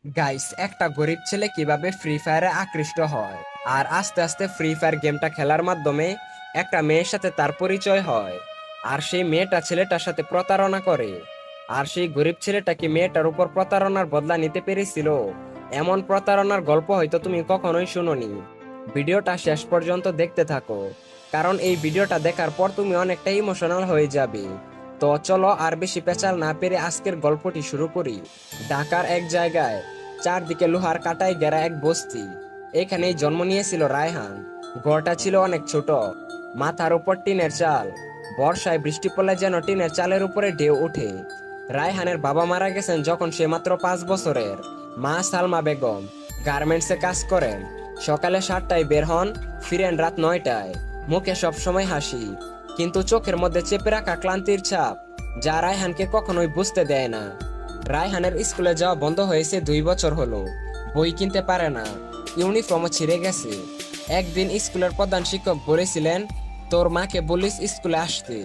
Guys, একটা গরিব ছেলে কিভাবে ফ্রি ফায়ারে আকৃষ্ট হয় আর আস্তে আস্তে ফ্রি ফায়ার গেমটা খেলার মাধ্যমে একটা মেয়ের সাথে তার পরিচয় হয়। আর সেই মেয়েটা ছেলেটার সাথে প্রতারণা করে। আর সেই গরিব ছেলেটা কি মেয়েটার উপর প্রতারণার বদলা নিতে পেরেছিল? এমন প্রতারণার গল্প হয়তো তুমি কখনোই শুনোনি। ভিডিওটা শেষ পর্যন্ত দেখতে থাকো, কারণ এই ভিডিওটা দেখার পর তুমি অনেকটা ইমোশনাল হয়ে যাবে। তো চলো আর বেশি পেঁচাল না পেরে আজকের গল্পটি শুরু করি। ঢাকার এক জায়গায় চারদিকে লোহার কাটায় ঘেরা এক বস্তি। এখানেই জন্ম নিয়েছিল রায়হান। ঘরটা ছিল অনেক ছোট, মাথার উপর টিনের চাল। বর্ষায় বৃষ্টি পড়লে যেন টিনের চালের উপরে ঢেউ ওঠে। রায়হানের বাবা মারা গেছেন যখন সে মাত্র 5 বছরের। মা সালমা বেগম গার্মেন্টসে কাজ করেন। সকালে 7টায় বের হন, ফিরেন রাত 9টায়। মুখে সবসময় হাসি, কিন্তু চোখের মধ্যে চেপে রাখা ক্লান্তির ছাপ, যা রায়হানকে কখনোই বুঝতে দেয় না। রায়হানের স্কুলে যাওয়া বন্ধ হয়েছে 2 বছর হলো। বই কিনতে পারে না, ইউনিফর্মও ছিঁড়ে গেছে। একদিন স্কুলের প্রধান শিক্ষক বলেছিলেন, তোর মাকে বলিস স্কুলে আসতে,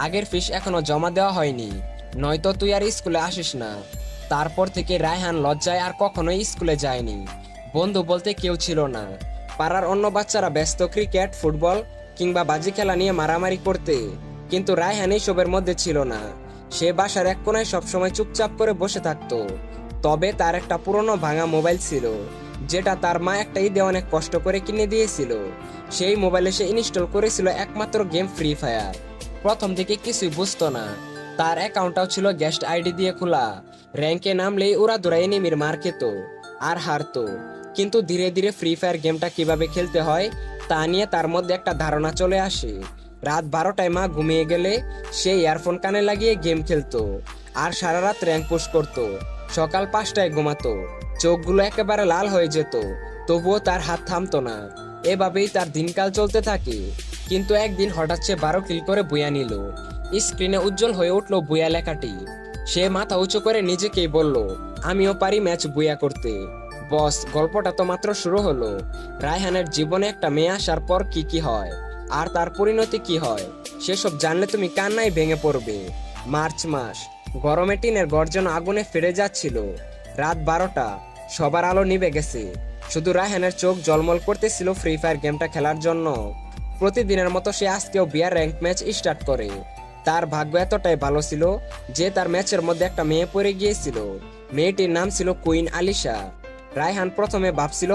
আগের ফিস এখনো জমা দেওয়া হয়নি, নয়তো তুই আর স্কুলে আসিস না। তারপর থেকে রায়হান লজ্জায় আর কখনোই স্কুলে যায়নি। বন্ধু বলতে কেউ ছিল না। পাড়ার অন্য বাচ্চারা ব্যস্ত ক্রিকেট, ফুটবল কিংবা বাজি খেলা নিয়ে মারামারি করতে, কিন্তু রায়হান এইসবের মধ্যে ছিল না। সে বাসার এক কোনায় সবসময় চুপচাপ করে বসে থাকতো। তবে তার একটা পুরনো ভাঙা মোবাইল ছিল, যেটা তার মা একটা ঈদে অনেক কষ্ট করে কিনে দিয়েছিল। সেই মোবাইলে সে ইনস্টল করেছিল একমাত্র গেম ফ্রি ফায়ার। প্রথম দিকে কিছুই বুঝতো না। তার অ্যাকাউন্টটাও ছিল গেস্ট আইডি দিয়ে খোলা। র্যাঙ্কে নামলেই ওরা দৌড়া এনিমির মার খেত আর হারতো। কিন্তু ধীরে ধীরে ফ্রি ফায়ার গেমটা কিভাবে খেলতে হয় তা নিয়ে তার মধ্যে একটা ধারণা চলে আসে। রাত 12টায় মা ঘুমিয়ে গেলে সে ইয়ারফোন কানে লাগিয়ে গেম খেলতো আর সারা রাত র্যাঙ্ক পুশ করতো। সকাল 5টায় ঘুমাতো, চোখগুলো একেবারে লাল হয়ে যেত, তবুও তার হাত থামতো না। এভাবেই তার দিনকাল চলতে থাকে। কিন্তু একদিন হঠাৎ সে 12 কিল করে বুয়া নিল। স্ক্রিনে উজ্জ্বল হয়ে উঠলো বুয়া লেখাটি। সে মাথা উঁচু করে নিজেকেই বলল, আমিও পারি ম্যাচ বুয়া করতে। বস, গল্পটা তো মাত্র শুরু হলো। রায়হানের জীবনে একটা মেয়ে আসার পর কি কি হয় আর তার পরিণতি কি হয়, সেসব জানলে তুমি কান্নায় ভেঙে পড়বে। মার্চ মাস, গরমে টিনের গর্জন আগুনে ফিরে যাচ্ছিল। রাত 12টা, সবার আলো নিভে গেছে। শুধু রায়হানের চোখ জলমল করতেছিল ফ্রি ফায়ার গেমটা খেলার জন্য। প্রতিদিনের মতো সে আজকেও বিয়ার র্যাঙ্ক ম্যাচ স্টার্ট করে। তার ভাগ্য এতটাই ভালো ছিল যে তার ম্যাচের মধ্যে একটা মেয়ে পড়ে গিয়েছিল। মেয়েটির নাম ছিল কুইন আলিশা। রায়হান প্রথমে ভাবছিল